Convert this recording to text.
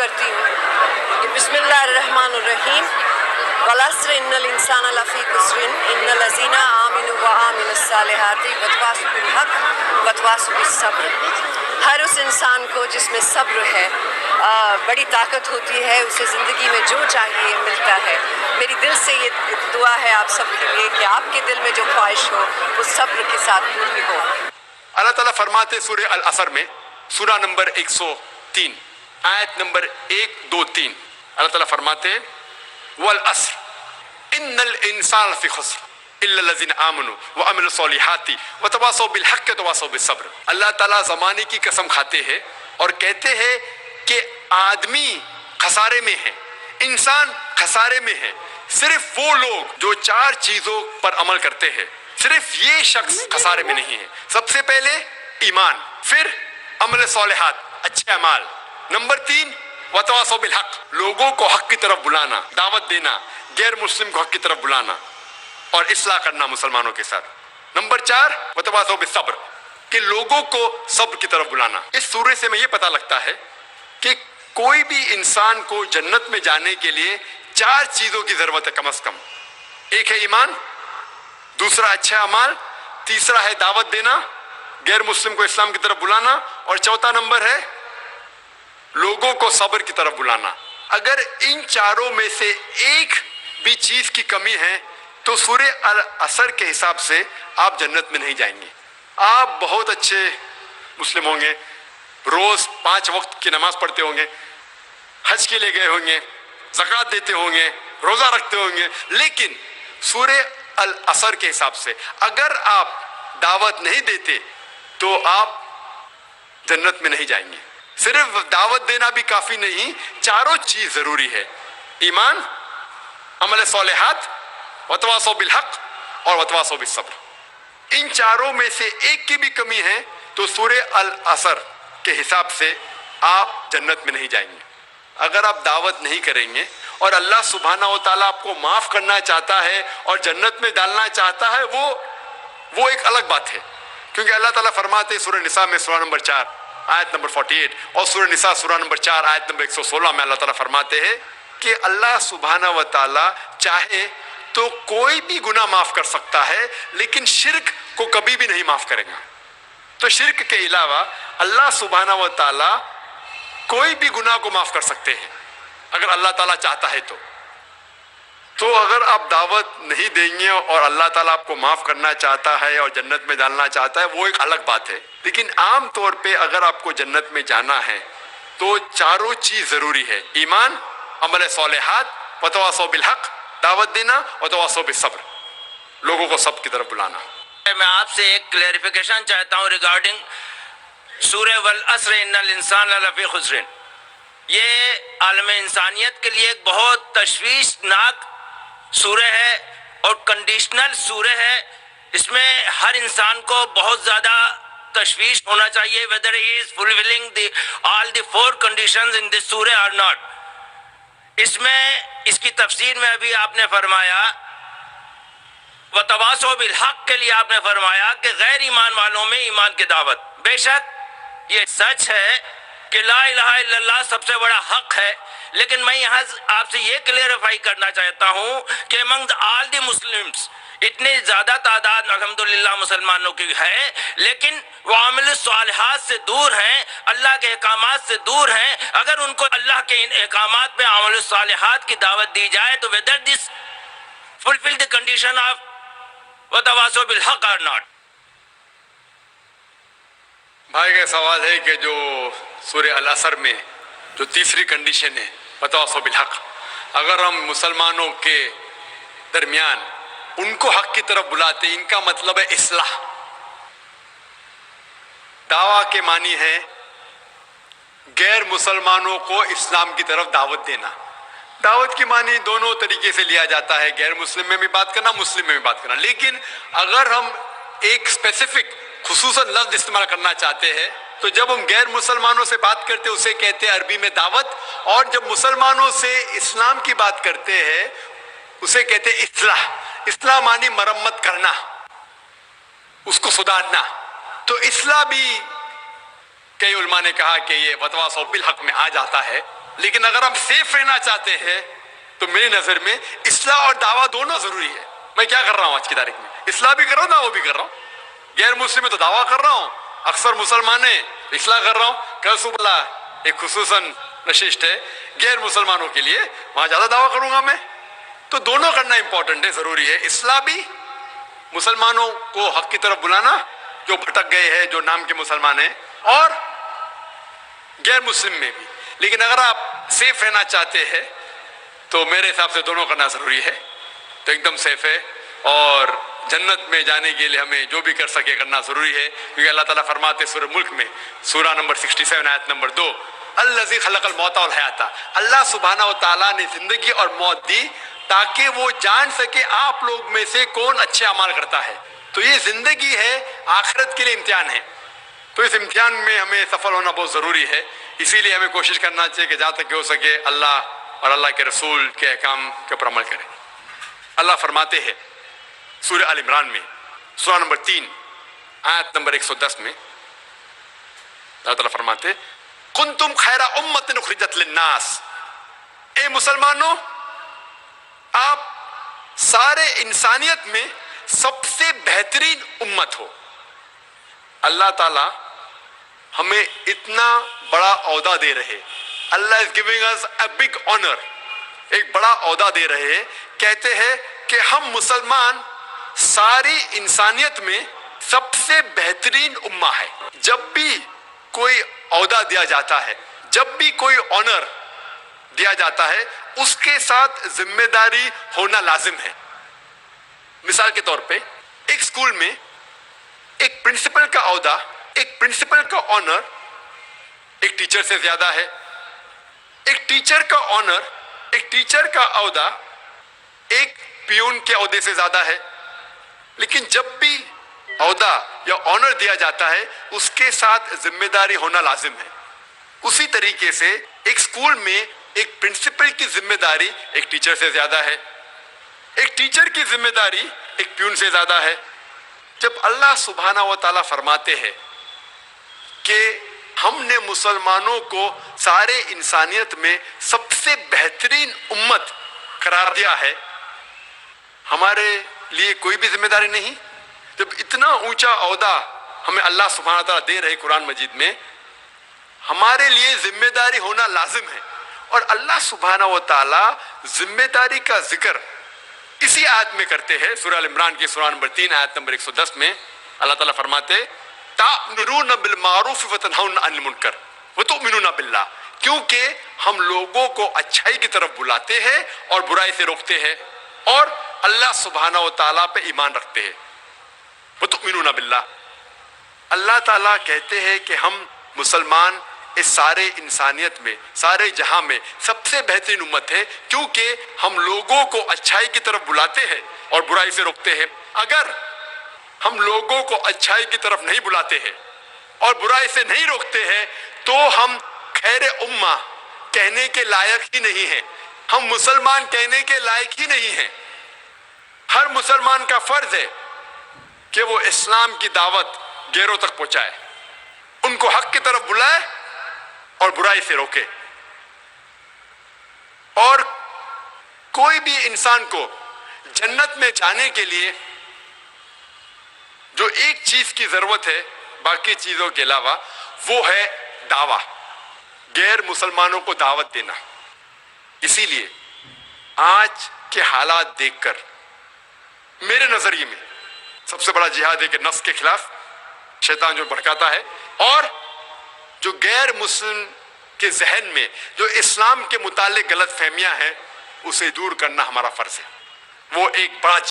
करती हूँ कि बिस्मिल्लाहिर्रहमानिर्रहीम वलस्र इन्नल इंसान लफ़ी खुस्रिन इन्नल लज़ीना आमिनु व आमिनुस्सालिहाति वतवासौ बिल हक़ वतवासौ बिस सब्र। हर उस इंसान को जिसमें सब्र है बड़ी ताकत होती है, उसे ज़िंदगी में जो चाहिए मिलता है। मेरी दिल से ये दुआ है आप सब के लिए कि आपके दिल में जो ख्वाहिश हो वो सब्र के साथ पूरी हो। अल्लाह ताला फरमाते सूरह अल असर में, सूरा नंबर 103 आयत नंबर 1, 2, 3, अल्लाह ताला फरमाते हैं वल अस्र इन्नल इंसान लफ़ी खुस्र इल्ला लज़ीना आमनु व अमिलु सॉलिहाति व तवासौ बिल हक़्क़ि व तवासौ बिस सब्र। अल्लाह ताला ज़माने की कसम खाते हैं और कहते हैं कि आदमी खसारे में है, इंसान खसारे में है। सिर्फ वो लोग जो 4 चीज़ों पर अमल करते हैं, सिर्फ ये शख्स खसारे में नहीं है। सबसे पहले ईमान, फिर अमल सॉलिहात, अच्छे अमाल, नंबर 3 वतवासौ बिल हक़, लोगों को हक की तरफ बुलाना, दावत देना, गैर मुस्लिम को हक की तरफ बुलाना और इस्लाह करना मुसलमानों के साथ। नंबर 4 वतवासौ बिस सब्र, कि लोगों को सब्र की तरफ बुलाना। इस सूरह से हमें ये पता लगता है कि कोई भी इंसान को जन्नत में जाने के लिए 4 चीज़ों की ज़रूरत है कम से कम। एक है ईमान, दूसरा अच्छा अमाल, तीसरा है दावत देना, गैर मुस्लिम को इस्लाम की तरफ बुलाना, और चौथा नंबर है लोगों को सब्र की तरफ बुलाना। अगर इन चारों में से एक भी चीज की कमी है तो सूरह अल असर के हिसाब से आप जन्नत में नहीं जाएंगे। आप बहुत अच्छे मुस्लिम होंगे, रोज 5 वक्त की नमाज पढ़ते होंगे, हज के लिए गए होंगे, ज़कात देते होंगे, रोजा रखते होंगे, लेकिन सूरह अल असर के हिसाब से अगर आप दावत नहीं देते तो आप जन्नत में नहीं जाएंगे। सिर्फ दावत देना भी काफी नहीं, चारों चीज जरूरी है, ईमान, अमल सॉलिहात, वतवासौ बिल हक़ और वतवासौ बिस सब्र। इन चारों में से एक की भी कमी है तो सूरह अल असर के हिसाब से आप जन्नत में नहीं जाएंगे। अगर आप दावत नहीं करेंगे और अल्लाह सुब्हाना व तआला आपको माफ करना चाहता है और जन्नत में डालना चाहता है, वो एक अलग बात है। क्योंकि अल्लाह ताला फरमाते सूरह निसा में सूरा नंबर 4 आयत नंबर 48 और सूरह निसा सूरा नंबर 4 आयत नंबर 116 में अल्लाह ताला फरमाते हैं कि अल्लाह सुब्हाना व तआला चाहे तो कोई भी गुनाह माफ कर सकता है, लेकिन शिर्क को कभी भी नहीं माफ करेगा। तो शिर्क के अलावा अल्लाह सुब्हाना व तआला कोई भी गुनाह को माफ कर सकते हैं अगर अल्लाह ताला चाहता है तो अगर आप दावत नहीं देंगे और अल्लाह ताला आपको माफ करना चाहता है और जन्नत में डालना चाहता है, वो एक अलग बात है। लेकिन आम तौर पे अगर आपको जन्नत में जाना है तो चारों चीज जरूरी है, ईमान, अमल सॉलिहात, वतवासौ बिल हक़, दावत देना, वतवासौ बिस सब्र, लोगों को सब की तरफ बुलाना। मैं आपसे एक क्लैरिफिकेशन चाहता हूँ रिगार्डिंग सूरह वल अस्र इन्नल इंसान लफ़ी खुस्रिन। ये आलम इंसानियत के लिए एक बहुत तशवीशनाक सूरह है और कंडीशनल सूरह है। इसमें हर इंसान को बहुत ज़्यादा तशवीश होना चाहिए weather he is fulfilling the all the 4 conditions in this सूरह और नॉट। इसमें इसकी तफसीर में अभी आपने फरमाया वतवासौ बिल हक़ के लिए आपने फरमाया कि गैर ईमान वालों में ईमान की दावत। बेशक ये सच है कि ला इलाहा इल्लल्लाह सबसे बड़ा हक है, लेकिन मैं यहाँ आपसे ये क्लेरिफाई करना चाहता हूँ कि अमंग ऑल द मुस्लिम्स इतनी ज़्यादा तादाद अल्हम्दुलिल्लाह मुसलमानों की है, लेकिन वो अमल सालिहात से दूर हैं, अल्लाह के अहकामात से दूर हैं। अगर उनको अल्लाह के इन अहकामात पे अमल सालिहात की दावत दी जाए तो whether this fulfil the condition of वतवासौ बिल हक़ और नॉट। भाई का सवाल है कि जो सूरह अल असर में जो तीसरी कंडीशन है वतवासौ बिल हक़, अगर हम मुसलमानों के दरमियान उनको हक की तरफ बुलाते, इनका मतलब है इस्लाह। दावा के मानी है गैर मुसलमानों को इस्लाम की तरफ दावत देना। दावत की मानी दोनों तरीके से लिया जाता है, गैर मुस्लिम में भी बात करना, मुस्लिम में भी बात करना। लेकिन अगर हम एक स्पेसिफिक खुसूसन लफ्ज इस्तेमाल करना चाहते हैं तो जब हम गैर मुसलमानों से बात करते हैं उसे कहते हैं अरबी में दावत, और जब मुसलमानों से इस्लाम की बात करते हैं उसे कहते हैं इस्लाह। इस्लाह मानी मरम्मत करना, उसको सुधारना। तो इस्लाह भी कई उलमा ने कहा कि ये वतवासौ बिल हक़ में आ जाता है। لیکن اگر ہم سیف رہنا چاہتے ہیں تو میری نظر میں اصلاح اور دعویٰ دونوں ضروری ہے. میں کیا کر رہا ہوں آج کی تاریخ میں؟ اصلاح بھی کر رہا ہوں، دعویٰ بھی کر رہا ہوں. غیر مسلم میں تو دعویٰ کر رہا ہوں، اکثر مسلمان ہیں اصلاح کر رہا ہوں. کل صبح ایک خصوصاً نشست ہے غیر مسلمانوں کے لیے، وہاں زیادہ دعویٰ کروں گا میں. تو دونوں کرنا امپورٹنٹ ہے، ضروری ہے. اصلاح بھی، مسلمانوں کو حق کی طرف بلانا جو بھٹک گئے ہیں، جو نام کے مسلمان ہیں، اور غیر مسلم میں بھی. لیکن اگر آپ سیف رہنا چاہتے ہیں تو میرے حساب سے دونوں کرنا ضروری ہے. تو ایک دم سیف ہے، اور جنت میں جانے کے لیے ہمیں جو بھی کر سکے کرنا ضروری ہے. کیونکہ اللہ تعالیٰ فرماتے سورہ ملک میں، سورہ نمبر 67 آیت نمبر 2، الذی خلق الموت والحیات، اللہ سبحانہ و تعالیٰ نے زندگی اور موت دی تاکہ وہ جان سکے آپ لوگ میں سے کون اچھے اعمال کرتا ہے. تو یہ زندگی ہے، آخرت کے لیے امتحان ہے. تو اس امتحان میں ہمیں سفل ہونا بہت ضروری ہے. اسی لیے ہمیں کوشش کرنا چاہیے کہ جہاں تک ہو سکے اللہ اور اللہ کے رسول کے احکام کے اوپر عمل کریں. اللہ فرماتے ہیں سورہ آل عمران میں، سورہ نمبر 3 آیت نمبر 110 میں، اللہ تعالیٰ فرماتے کنتم خیر امت اخرجت للناس، اے مسلمانوں آپ سارے انسانیت میں سب سے بہترین امت ہو. اللہ تعالیٰ ہمیں اتنا بڑا عہدہ دے رہے، اللہ is giving us a big honor، ایک بڑا عہدہ دے رہے. کہتے ہیں کہ ہم مسلمان ساری انسانیت میں سب سے بہترین امہ ہے. جب بھی کوئی عہدہ دیا جاتا ہے، جب بھی کوئی آنر دیا جاتا ہے، اس کے ساتھ ذمہ داری ہونا لازم ہے. مثال کے طور پہ ایک اسکول میں ایک پرنسپل کا عہدہ، ایک پرنسپل کا آنر ایک ٹیچر سے زیادہ ہے. ایک ٹیچر کا آنر، ایک ٹیچر کا عہدہ ایک پیون کے عہدے سے زیادہ ہے. لیکن جب بھی عہدہ یا آنر دیا جاتا ہے، اس کے ساتھ ذمہ داری ہونا لازم ہے. اسی طریقے سے ایک اسکول میں ایک پرنسپل کی ذمہ داری ایک ٹیچر سے زیادہ ہے، ایک ٹیچر کی ذمہ داری ایک پیون سے زیادہ ہے. جب اللہ سبحانہ و تعالیٰ فرماتے ہیں کہ ہم نے مسلمانوں کو سارے انسانیت میں سب سے بہترین امت قرار دیا ہے، ہمارے لیے کوئی بھی ذمہ داری نہیں؟ جب اتنا اونچا عہدہ ہمیں اللہ سبحانہ تعالیٰ دے رہے قرآن مجید میں، ہمارے لیے ذمہ داری ہونا لازم ہے. اور اللہ سبحانہ و تعالیٰ ذمہ داری کا ذکر اسی آیت میں کرتے ہیں. سورہ ال عمران کی سورہ نمبر 3 آیت نمبر 110 میں اللہ تعالیٰ فرماتے تأمرون بالمعروف وتنہون عن المنکر وتؤمنون باللہ، کیونکہ ہم لوگوں کو اچھائی کی طرف بلاتے ہیں اور برائی سے روکتے ہیں اور اللہ سبحانہ و تعالیٰ پہ ایمان رکھتے ہیں. وتؤمنون باللہ، اللہ تعالیٰ کہتے ہیں کہ ہم مسلمان اس سارے انسانیت میں، سارے جہاں میں سب سے بہترین امت ہے، کیونکہ ہم لوگوں کو اچھائی کی طرف بلاتے ہیں اور برائی سے روکتے ہیں. اگر ہم لوگوں کو اچھائی کی طرف نہیں بلاتے ہیں اور برائی سے نہیں روکتے ہیں تو ہم خیر امہ کہنے کے لائق ہی نہیں ہیں، ہم مسلمان کہنے کے لائق ہی نہیں ہیں. ہر مسلمان کا فرض ہے کہ وہ اسلام کی دعوت غیروں تک پہنچائے، ان کو حق کی طرف بلائے اور برائی سے روکے. اور کوئی بھی انسان کو جنت میں جانے کے لیے جو ایک چیز کی ضرورت ہے باقی چیزوں کے علاوہ، وہ ہے دعویٰ، غیر مسلمانوں کو دعوت دینا. اسی لیے آج کے حالات دیکھ کر میرے نظریے میں سب سے بڑا جہاد ہے کہ نفس کے خلاف شیطان جو بھڑکاتا ہے اور جو غیر مسلم کے ذہن میں جو اسلام کے متعلق غلط فہمیاں ہیں، اسے دور کرنا ہمارا فرض ہے. وہ ایک بڑا